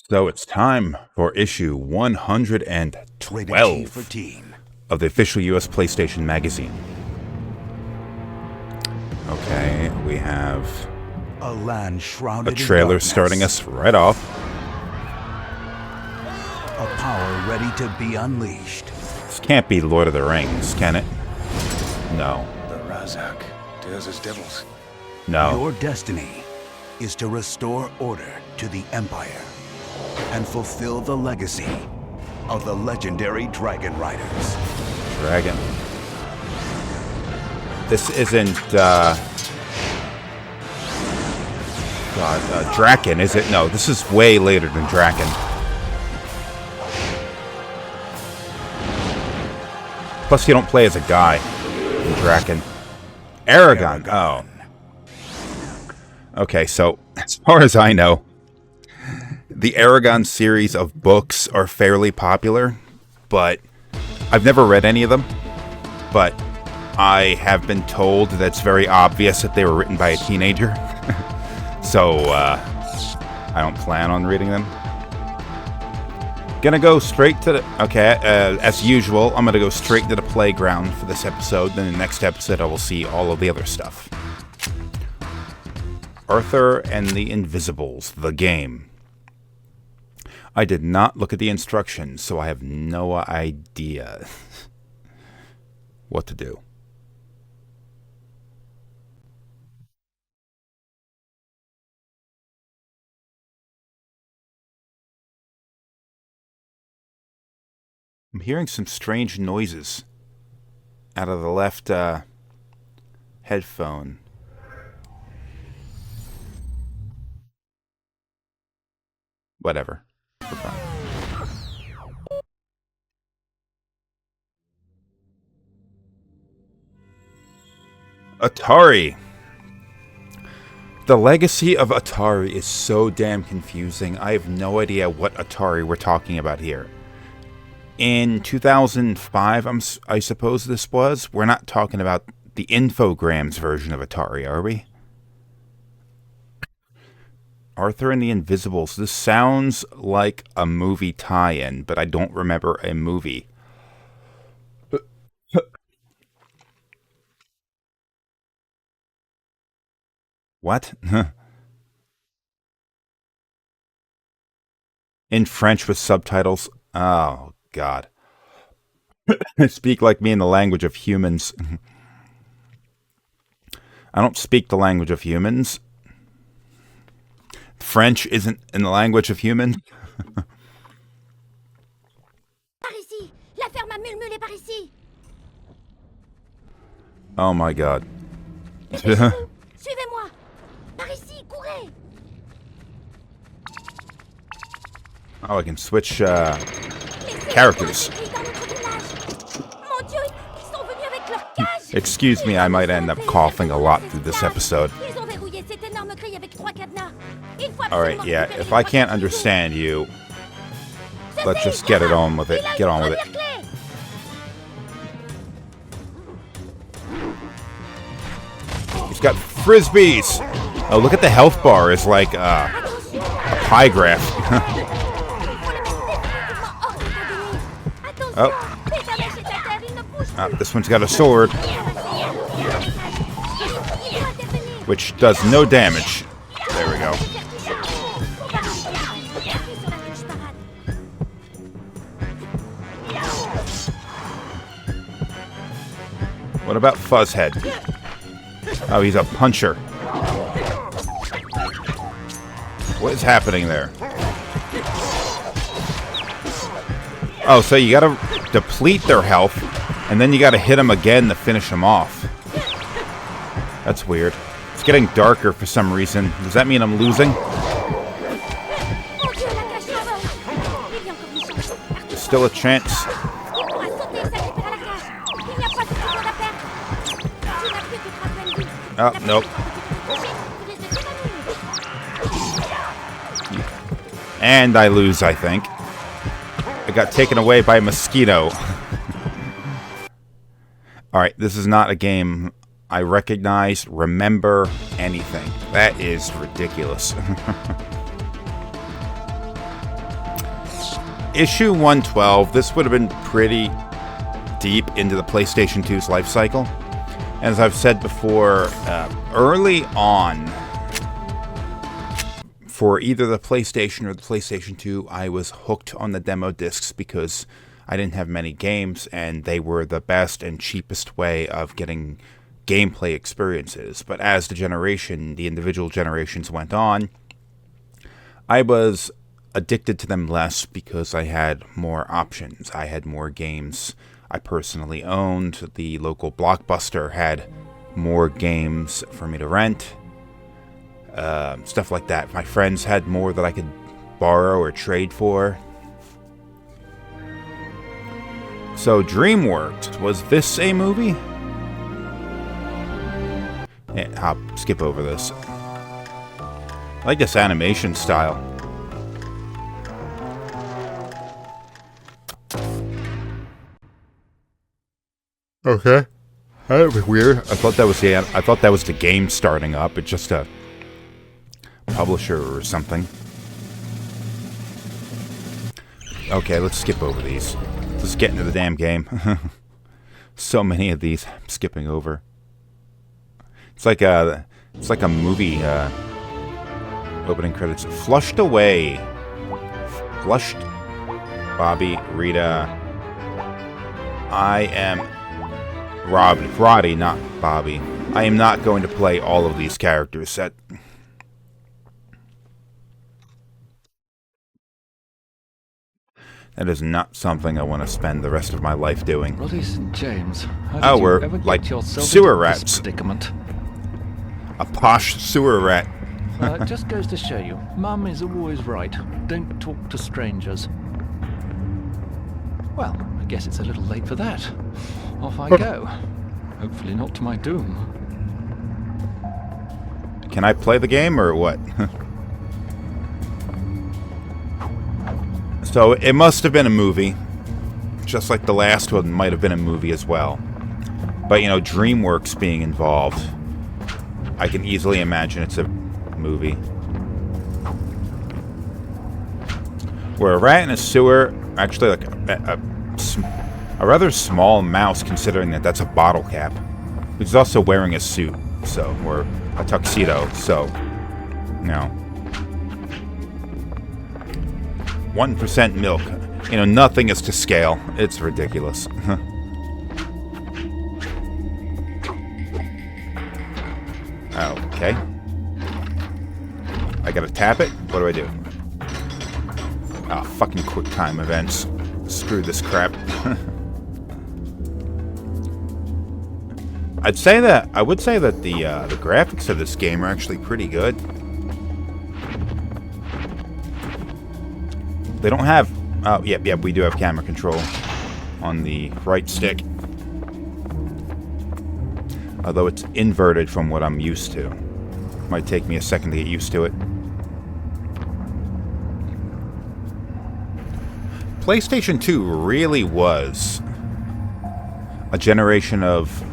So it's time for issue Rated T 112 for teen. of the official US PlayStation magazine. Okay, we have A land a shrouded in trailer darkness. starting us right off. A power ready to be unleashed. This can't be Lord of the Rings, can it? No. The Razak dares as devils. No. Your destiny is to restore order to the Empire and fulfill the legacy of the legendary Dragon Riders. Dragon. This isn't, Draken, is it? No, this is way later than Draken. Plus, you don't play as a guy in Draken. Aragon. Oh. Okay, so, as far as I know, the Aragon series of books are fairly popular, but I've never read any of them. But I have been told that it's very obvious that they were written by a teenager. So, I don't plan on reading them. Gonna go straight to the... Okay, as usual, I'm gonna go straight to the playground for this episode. Then the next episode, I will see all of the other stuff. Arthur and the Invisibles, the game. I did not look at the instructions, so I have no idea what to do. I'm hearing some strange noises out of the left headphone. Whatever. We're fine. Atari. The legacy of Atari is so damn confusing. I have no idea what Atari we're talking about here. In 2005, I suppose this was. We're not talking about the Infogrames version of Atari, are we? Arthur and the Invisibles. This sounds like a movie tie-in, but I don't remember a movie. What? In French with subtitles? Oh, God. Speak like me in the language of humans. I don't speak the language of humans. French isn't in the language of humans. Par ici! La ferme à mulmuler par ici! Oh my God. Dépêchez-vous! Suivez-moi! Par ici, courez! Oh, I can switch characters. Mon Dieu, ils sont venus avec leur cage! Excuse me, I might end up coughing a lot through this episode. Ils ont verrouillé cette énorme grille avec 3 cadenas. Il faut Alright, absolument yeah, récupérer if les I 3 can't cadenas. understand you, let's Ceci, just get it gamin. on with it. Il a Get une on with it. première clé. He's got frisbees! Oh, look at the health bar. It's like a pie graph. Oh. This one's got a sword, which does no damage. There we go. What about Fuzzhead? Oh, he's a puncher. What is happening there? Oh, so you gotta deplete their health, and then you gotta hit them again to finish them off. That's weird. It's getting darker for some reason. Does that mean I'm losing? There's still a chance. Oh, nope. And I lose, I think. I got taken away by a mosquito. Alright, this is not a game I recognize, remember, anything. That is ridiculous. issue 112, this would have been pretty deep into the PlayStation 2's life cycle. As I've said before, early on, for either the PlayStation or the PlayStation 2, I was hooked on the demo discs because I didn't have many games, and they were the best and cheapest way of getting gameplay experiences. But as the individual generations went on, I was addicted to them less because I had more options. I had more games I personally owned. The local Blockbuster had more games for me to rent. Stuff like that. My friends had more that I could borrow or trade for. So DreamWorks, was this a movie? Yeah, I'll skip over this. I like this animation style. Okay. That was weird. I thought that was the game starting up. It's just a publisher or something. Okay, let's skip over these. Let's get into the damn game. So many of these I'm skipping over. It's like a movie opening credits. Flushed away. Flushed. Bobby, Rita. I am Roddy, not Bobby. I am not going to play all of these characters. That is not something I want to spend the rest of my life doing. Roddy St. James, how did you we're ever get like yourself sewer into this rats. predicament? A posh sewer rat. It just goes to show you, Mum is always right. Don't talk to strangers. Well, I guess it's a little late for that. Off I go. Hopefully not to my doom. Can I play the game or what? So it must have been a movie. Just like the last one might have been a movie as well. But, you know, DreamWorks being involved, I can easily imagine it's a movie. Where a rat in a sewer, actually like a rather small mouse, considering that that's a bottle cap. He's also wearing a suit, or a tuxedo, so, you know. 1% milk. You know, nothing is to scale. It's ridiculous. Okay. I gotta tap it? What do I do? Ah, fucking QuickTime events. Screw this crap. I would say that the graphics of this game are actually pretty good. They don't have... Oh, yep, we do have camera control on the right stick. Although it's inverted from what I'm used to. Might take me a second to get used to it. PlayStation 2 really was a generation of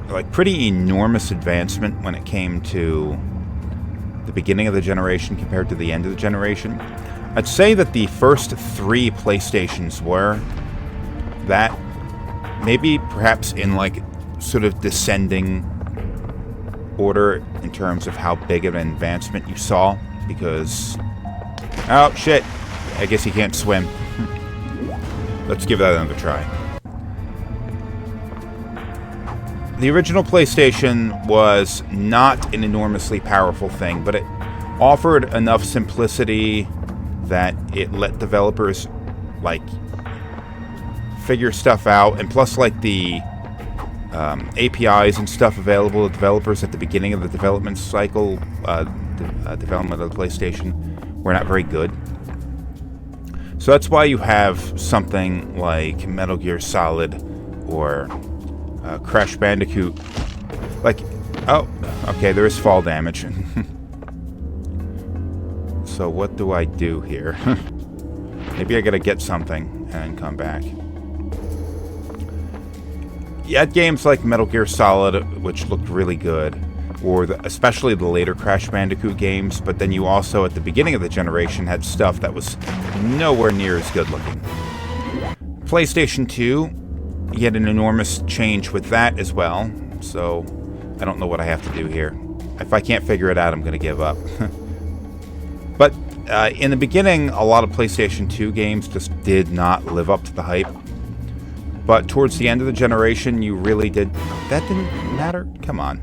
like pretty enormous advancement when it came to the beginning of the generation compared to the end of the generation. I'd say that the first 3 PlayStations were that, maybe perhaps in like sort of descending order in terms of how big of an advancement you saw, because... Oh, shit! I guess he can't swim. Let's give that another try. The original PlayStation was not an enormously powerful thing, but it offered enough simplicity that it let developers, like, figure stuff out, and plus, like, the APIs and stuff available to developers at the beginning of the development cycle, development of the PlayStation, were not very good. So that's why you have something like Metal Gear Solid or Crash Bandicoot. Like, oh, okay, there is fall damage. So what do I do here? Maybe I gotta get something and come back. You had games like Metal Gear Solid, which looked really good. or especially the later Crash Bandicoot games, but then you also, at the beginning of the generation, had stuff that was nowhere near as good looking. PlayStation 2, you had an enormous change with that as well, so I don't know what I have to do here. If I can't figure it out, I'm going to give up. But in the beginning, a lot of PlayStation 2 games just did not live up to the hype. But towards the end of the generation, you really did... That didn't matter? Come on.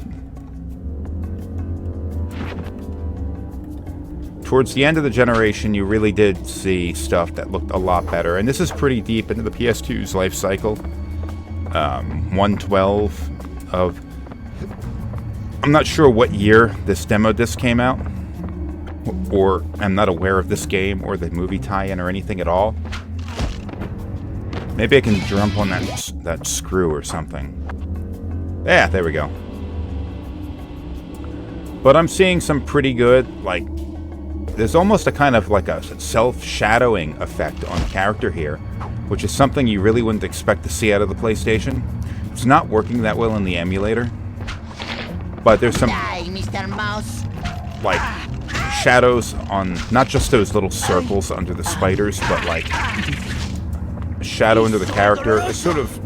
Towards the end of the generation, you really did see stuff that looked a lot better. And this is pretty deep into the PS2's life cycle. 1/12 of... I'm not sure what year this demo disc came out. Or I'm not aware of this game or the movie tie-in or anything at all. Maybe I can jump on that screw or something. Yeah, there we go. But I'm seeing some pretty good, like, there's almost a kind of like a self-shadowing effect on the character here, which is something you really wouldn't expect to see out of the PlayStation. It's not working that well in the emulator, but there's some, Mr. Mouse. like, shadows on not just those little circles under the spiders, but like a shadow under the character. It's sort of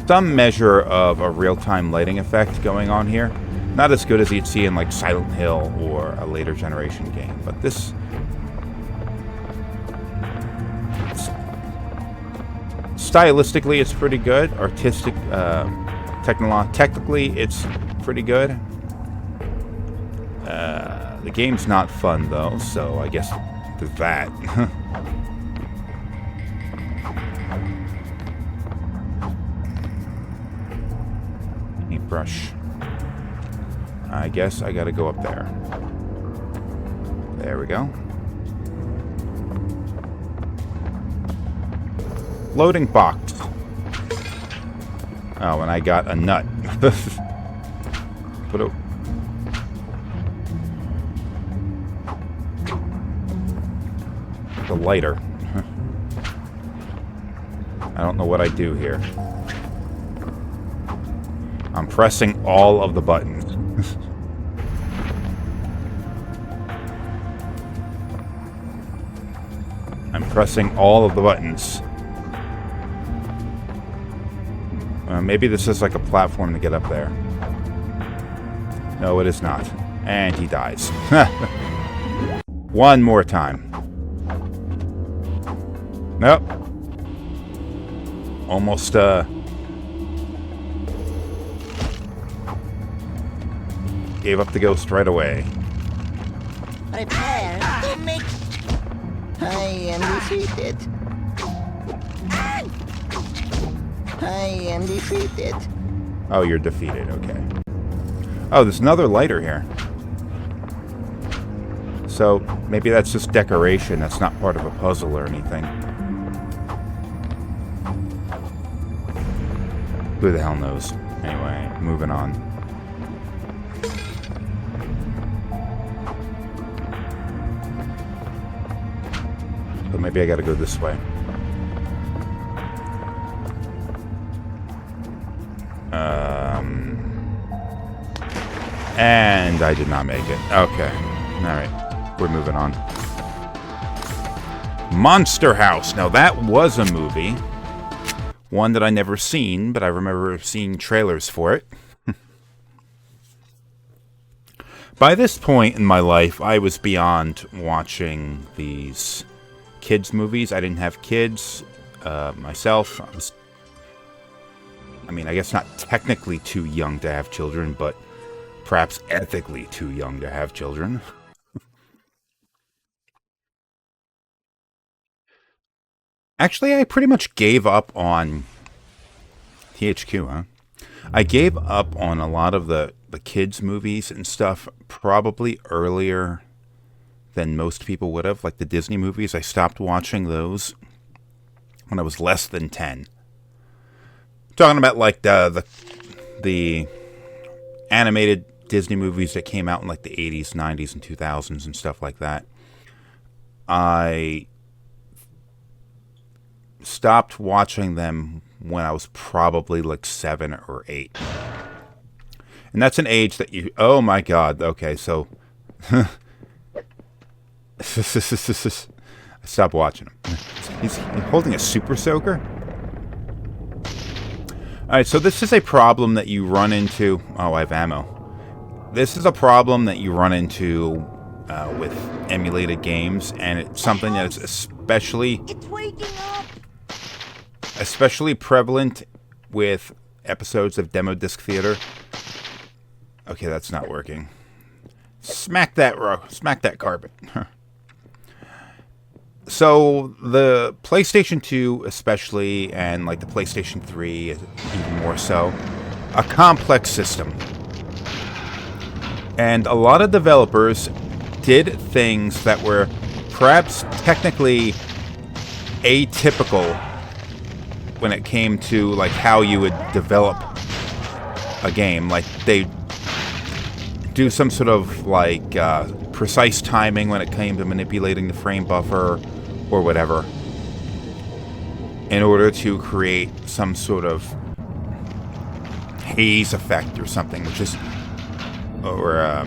some measure of a real-time lighting effect going on here. Not as good as you'd see in like Silent Hill or a later generation game, but this stylistically it's pretty good. Technically it's pretty good. The game's not fun though, so I guess there's that. Paintbrush. I guess I gotta go up there. There we go. Loading box. Oh, and I got a nut. Put it. The lighter. I don't know what I do here. I'm pressing all of the buttons. I'm pressing all of the buttons. Maybe this is like a platform to get up there. No, it is not. And he dies. One more time. Nope. Almost, gave up the ghost right away. Prepare to make... I am defeated. I am defeated. Oh, you're defeated. Okay. Oh, there's another lighter here. So, maybe that's just decoration. That's not part of a puzzle or anything. Who the hell knows? Anyway, moving on. So maybe I gotta go this way. And I did not make it. Okay. Alright. We're moving on. Monster House. Now that was a movie. One that I never seen, but I remember seeing trailers for it. By this point in my life, I was beyond watching these kids' movies. I didn't have kids myself. I guess not technically too young to have children, but perhaps ethically too young to have children. Actually, I pretty much gave up on THQ, huh? I gave up on a lot of the kids' movies and stuff probably earlier than most people would have. Like the Disney movies, I stopped watching those when I was less than 10. Talking about like the animated Disney movies that came out in like the 80s, 90s, and 2000s and stuff like that. I stopped watching them when I was probably like 7 or 8. And that's an age that you... Oh my god, okay, so... Stop watching him. He's holding a super soaker? Alright, so this is a problem that you run into... Oh, I have ammo. This is a problem that you run into with emulated games, and it's something that's especially... It's waking up! Especially prevalent with episodes of Demo Disc Theater. Okay, that's not working. Smack that carpet. So, the PlayStation 2 especially, and like the PlayStation 3 even more so, a complex system. And a lot of developers did things that were perhaps technically atypical when it came to like how you would develop a game. Like they do some sort of like precise timing when it came to manipulating the frame buffer or whatever in order to create some sort of haze effect or something, which is or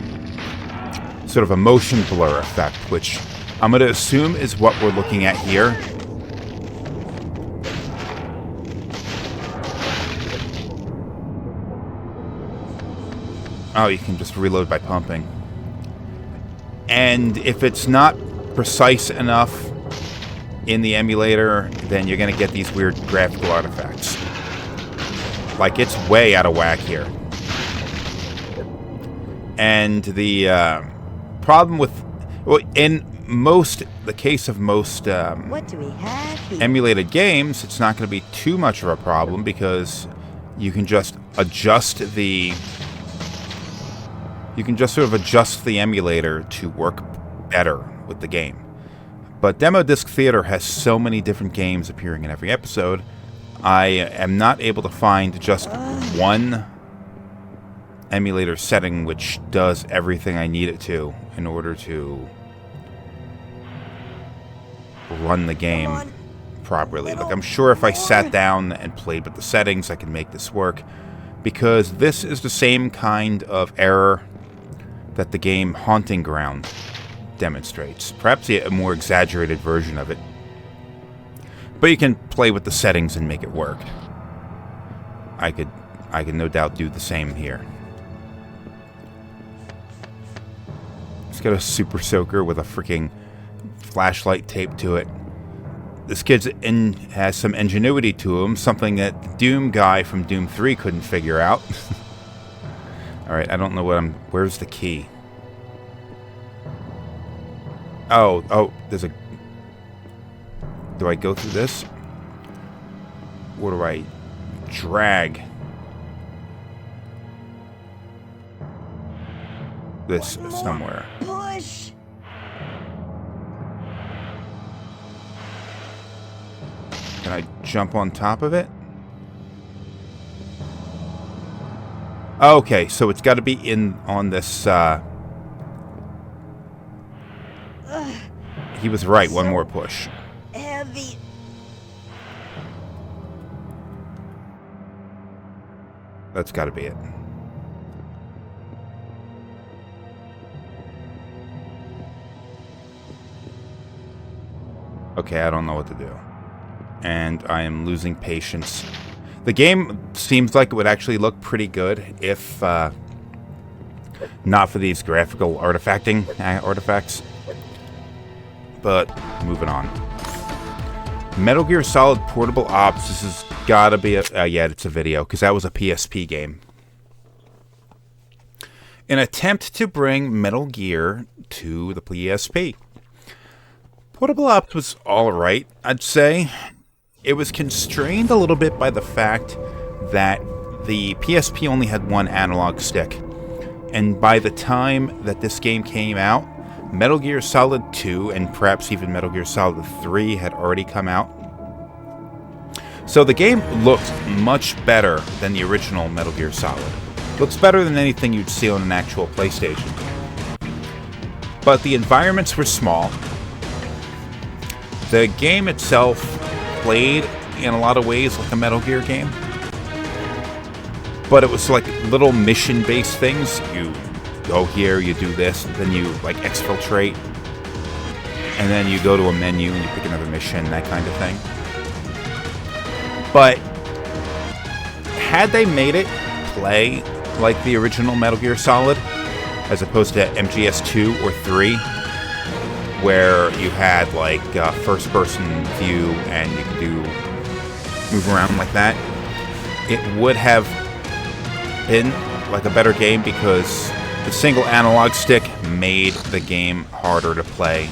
sort of a motion blur effect, which I'm going to assume is what we're looking at here. Oh, you can just reload by pumping. And if it's not precise enough in the emulator, then you're going to get these weird graphical artifacts. Like, it's way out of whack here. And the problem with... Well, in the case of most What do we have here? emulated games, it's not going to be too much of a problem because you can just adjust the... You can just sort of adjust the emulator to work better with the game. But Demo Disc Theater has so many different games appearing in every episode, I am not able to find just one emulator setting which does everything I need it to in order to run the game properly. Like, I'm sure if I sat down and played with the settings, I could make this work, because this is the same kind of error that the game Haunting Ground demonstrates. Perhaps a more exaggerated version of it. But you can play with the settings and make it work. I could no doubt do the same here. It's got a super soaker with a freaking flashlight taped to it. This kid has some ingenuity to him, something that the Doom guy from Doom 3 couldn't figure out. Alright, I don't know what where's the key? Oh, there's a... Do I go through this? Or do I drag this somewhere? Push! Can I jump on top of it? Okay, so it's got to be on this, He was right, one more push. Heavy. That's got to be it. Okay, I don't know what to do. And I am losing patience. The game seems like it would actually look pretty good if not for these graphical artifacts. But moving on. Metal Gear Solid Portable Ops. This has got to be yeah, it's a video because that was a PSP game. An attempt to bring Metal Gear to the PSP. Portable Ops was alright, I'd say. It was constrained a little bit by the fact that the PSP only had one analog stick. And by the time that this game came out, Metal Gear Solid 2 and perhaps even Metal Gear Solid 3 had already come out. So the game looked much better than the original Metal Gear Solid. Looks better than anything you'd see on an actual PlayStation. But the environments were small. The game itself played in a lot of ways like a Metal Gear game. But it was like little mission-based things. You go here, you do this, then you like exfiltrate, and then you go to a menu and you pick another mission, that kind of thing. But had they made it play like the original Metal Gear Solid, as opposed to MGS2 or 3, where you had like first-person view and you could move around like that, it would have been like a better game, because the single analog stick made the game harder to play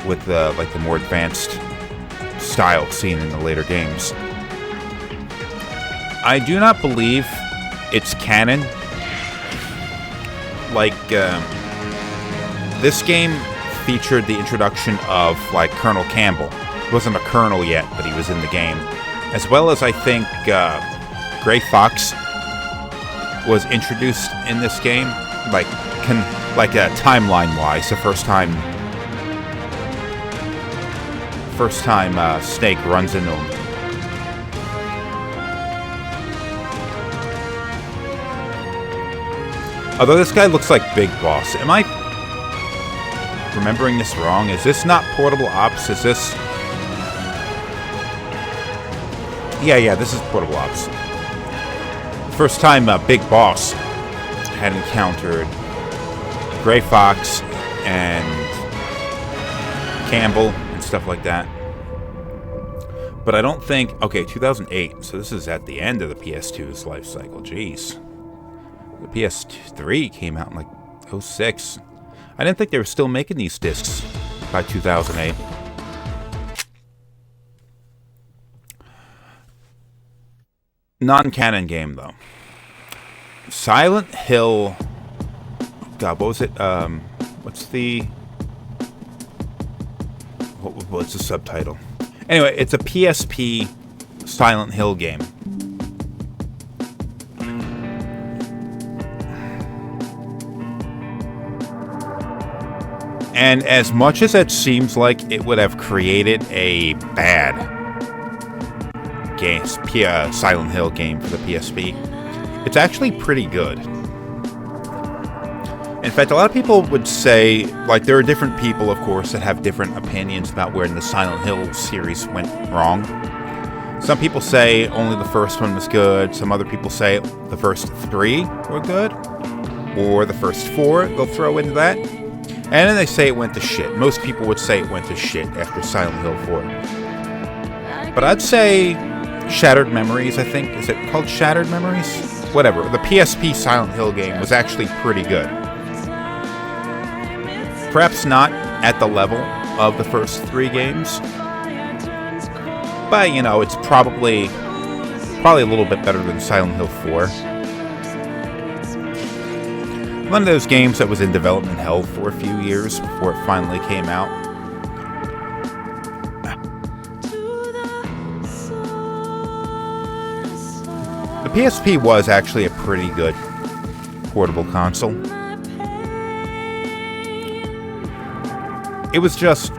with the like the more advanced style seen in the later games. I do not believe it's canon. Like this game featured the introduction of like Colonel Campbell. He wasn't a colonel yet, but he was in the game, as well as I think Gray Fox was introduced in this game, like timeline-wise, the first time Snake runs into him. Although this guy looks like Big Boss. Am I remembering this wrong? Is this not Portable Ops? Is this... Yeah, this is Portable Ops. First time Big Boss had encountered Gray Fox and Campbell and stuff like that. But I don't think... Okay, 2008. So this is at the end of the PS2's life cycle. Jeez. The PS3 came out in like 06. I didn't think they were still making these discs by 2008. Non-canon game, though. Silent Hill... God, what was it? What's the... What's the subtitle? Anyway, it's a PSP Silent Hill game. And as much as it seems like it would have created a bad game, Silent Hill game for the PSP, it's actually pretty good. In fact, a lot of people would say, like, there are different people, of course, that have different opinions about where the Silent Hill series went wrong. Some people say only the first one was good. Some other people say the first 3 were good. Or the first 4, they'll throw into that. And then they say it went to shit. Most people would say it went to shit after Silent Hill 4. But I'd say Shattered Memories, I think. Is it called Shattered Memories? Whatever. The PSP Silent Hill game was actually pretty good. Perhaps not at the level of the first 3 games. But, you know, it's probably a little bit better than Silent Hill 4. One of those games that was in development hell for a few years before it finally came out. The PSP was actually a pretty good portable console. It was just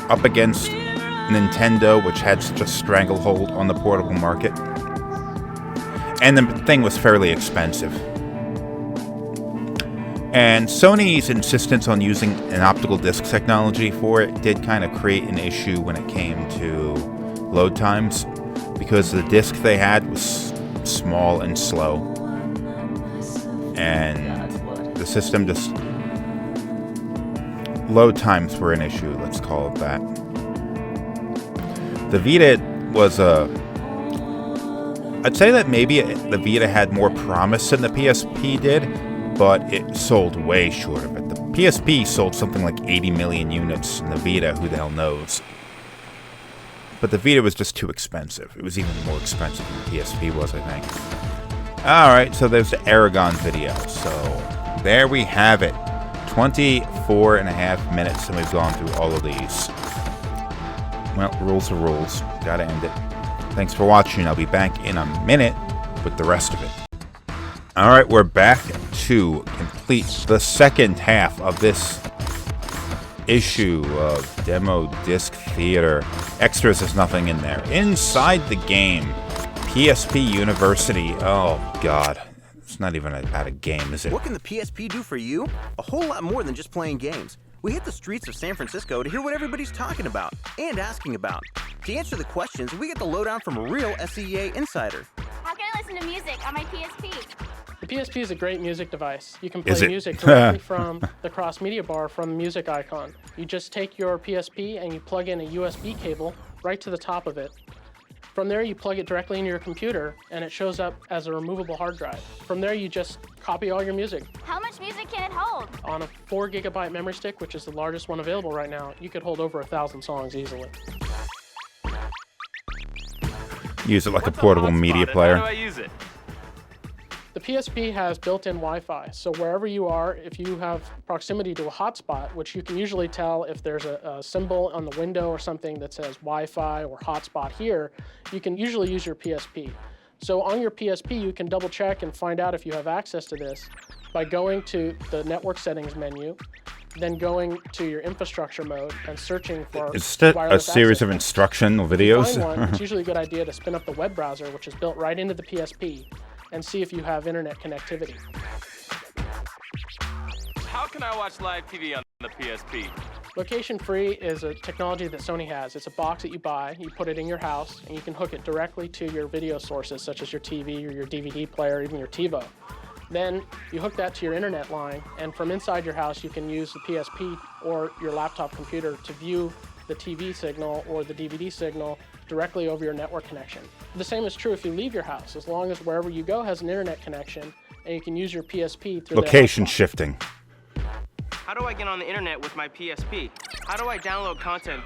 up against Nintendo, which had such a stranglehold on the portable market. And the thing was fairly expensive. And Sony's insistence on using an optical disc technology for it did kind of create an issue when it came to load times, because the disc they had was small and slow. And the system just... Load times were an issue, let's call it that. The Vita was I'd say that maybe the Vita had more promise than the PSP did, but it sold way short of it. The PSP sold something like 80 million units, and the Vita, who the hell knows. But the Vita was just too expensive. It was even more expensive than the PSP was, I think. Alright, so there's the Aragon video. So, there we have it. 24.5 minutes, and we've gone through all of these. Well, rules are rules. Gotta end it. Thanks for watching. I'll be back in a minute with the rest of it. Alright, we're back to complete the second half of this issue of Demo Disc Theater. Extras, there's nothing in there. Inside the game, PSP University. Oh, God. It's not even about a game, is it? What can the PSP do for you? A whole lot more than just playing games. We hit the streets of San Francisco to hear what everybody's talking about and asking about. To answer the questions, we get the lowdown from a real SCEA insider. How can I listen to music on my PSP? The PSP is a great music device. You can play Is it? music directly from the cross-media bar from the music icon. You just take your PSP and you plug in a USB cable right to the top of it. From there, you plug it directly into your computer, and it shows up as a removable hard drive. From there, you just copy all your music. How much music can it hold? On a 4 gigabyte memory stick, which is the largest one available right now, you could hold over 1,000 songs easily. Use it like a portable media player. How do I use it? The PSP has built-in Wi-Fi, so wherever you are, if you have proximity to a hotspot, which you can usually tell if there's a symbol on the window or something that says Wi-Fi or hotspot here, you can usually use your PSP. So on your PSP, you can double check and find out if you have access to this by going to the network settings menu, then going to your infrastructure mode and searching for It's a wireless series of access. instructional If you videos. find one, it's usually a good idea to spin up the web browser, which is built right into the PSP, and see if you have internet connectivity. How can I watch live TV on the PSP? Location Free is a technology that Sony has. It's a box that you buy, you put it in your house, and you can hook it directly to your video sources, such as your TV or your DVD player, or even your TiVo. Then you hook that to your internet line, and from inside your house, you can use the PSP or your laptop computer to view the TV signal or the DVD signal directly over your network connection. The same is true if you leave your house, as long as wherever you go has an internet connection, and you can use your PSP through Location the hotspot. shifting. How do I get on the internet with my PSP? How do I download content?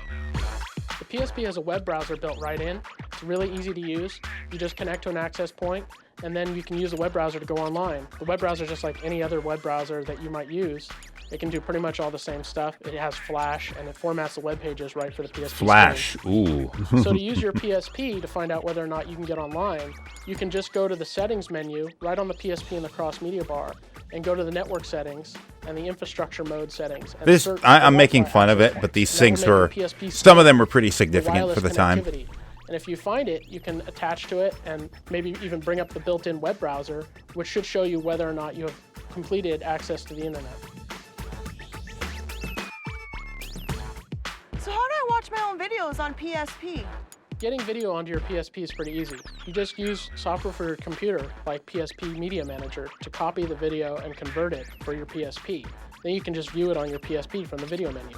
The PSP has a web browser built right in. It's really easy to use. You just connect to an access point, and then you can use the web browser to go online. The web browser is just like any other web browser that you might use. It can do pretty much all the same stuff. It has Flash, and it formats the web pages right for the PSP Flash. screen. Ooh. So to use your PSP to find out whether or not you can get online, you can just go to the settings menu right on the PSP in the cross-media bar, and go to the network settings and the infrastructure mode settings. And This search I'm for making Wi-Fi fun of it, access but these points. And things that will were make the PSP some of them were start pretty the significant wireless for the time. connectivity. And if you find it, you can attach to it and maybe even bring up the built-in web browser, which should show you whether or not you have completed access to the internet. So how do I watch my own videos on PSP? Getting video onto your PSP is pretty easy. You just use software for your computer, like PSP Media Manager, to copy the video and convert it for your PSP. Then you can just view it on your PSP from the video menu.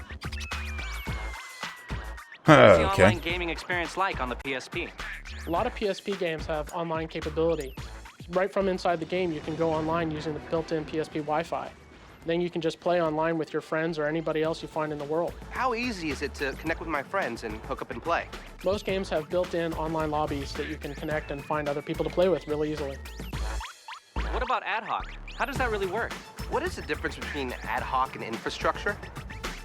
What's the Okay. online gaming experience like on the PSP? A lot of PSP games have online capability. Right from inside the game, you can go online using the built-in PSP Wi-Fi. Then you can just play online with your friends or anybody else you find in the world. How easy is it to connect with my friends and hook up and play? Most games have built-in online lobbies that you can connect and find other people to play with really easily. What about ad hoc? How does that really work? What is the difference between ad hoc and infrastructure?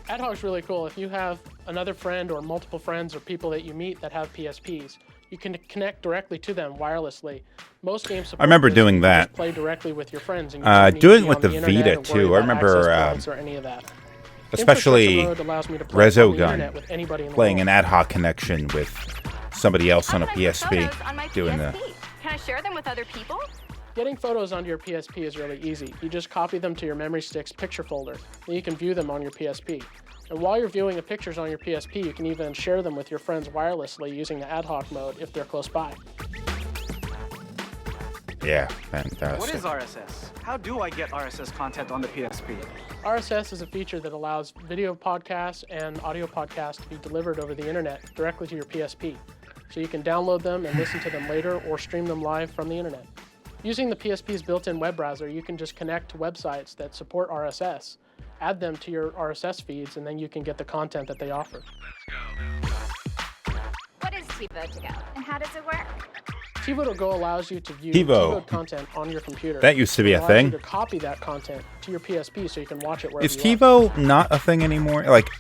Ad hoc's really cool. If you have another friend or multiple friends or people that you meet that have PSPs, you can connect directly to them wirelessly. Most games support I remember this. doing You can that. just play directly with your friends. And you don't need to Doing be with on the internet Vita, or worry too. I about remember, access points or any of that. Especially Infrastructure mode allows me to play on the Resogun, internet with anybody in the playing world. an ad hoc connection with somebody else on a How can I put PSP, photos on my doing the. PSP? Can I share them with other people? Getting photos onto your PSP is really easy. You just copy them to your memory stick's picture folder, then you can view them on your PSP. And while you're viewing the pictures on your PSP, you can even share them with your friends wirelessly using the ad hoc mode if they're close by. Yeah, fantastic. What is RSS? How do I get RSS content on the PSP? RSS is a feature that allows video podcasts and audio podcasts to be delivered over the internet directly to your PSP. So you can download them and listen to them later or stream them live from the internet. Using the PSP's built-in web browser, you can just connect to websites that support RSS, add them to your RSS feeds, and then you can get the content that they offer. What is TiVo to go, and how does it work? TiVo to Go allows you to view TiVo. TiVo content on your computer. That used to be It a allows thing. you to copy that content to your PSP so you can watch it wherever Is you are. TiVo not a thing anymore? Like,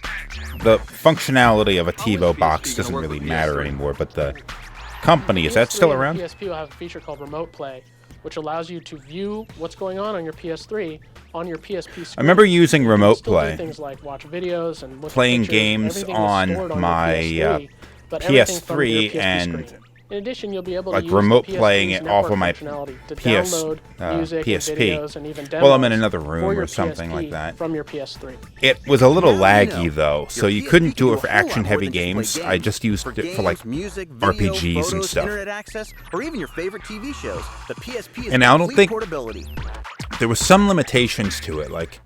the functionality of a TiVo box doesn't really matter anymore, but the company, is that PS3 still and around? The PSP will have a feature called Remote Play, which allows you to view what's going on your PS3 on your PSP screen. I remember using You can remote still do play. things like watch videos and look at Playing pictures. games Everything is on stored your my PS3, but everything from your PS3 PSP and screen. In addition, you'll be able to like use remote the playing PSP's it off of my network functionality to PS, download music and PSP. videos and even Well, I'm in demos another for room your or something PSP like that. from your PS3. It was a little Now you laggy know. though, so Your you PSP couldn't can do do it for a whole lot action-heavy more than just games. play I just used it for like games, music, video, RPGs and photos, stuff. internet access, or even your favorite TV shows. The PSP is And I don't complete think- portability. There was some limitations to it, like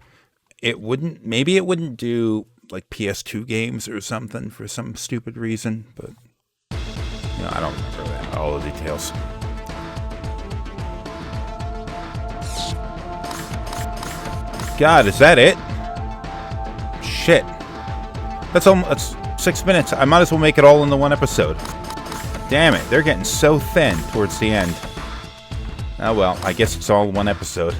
it wouldn't do like PS2 games or something for some stupid reason, but I don't remember that, all the details. God, is that it? Shit. That's 6 minutes. I might as well make it all in the one episode. Damn it, they're getting so thin towards the end. Oh well, I guess it's all one episode.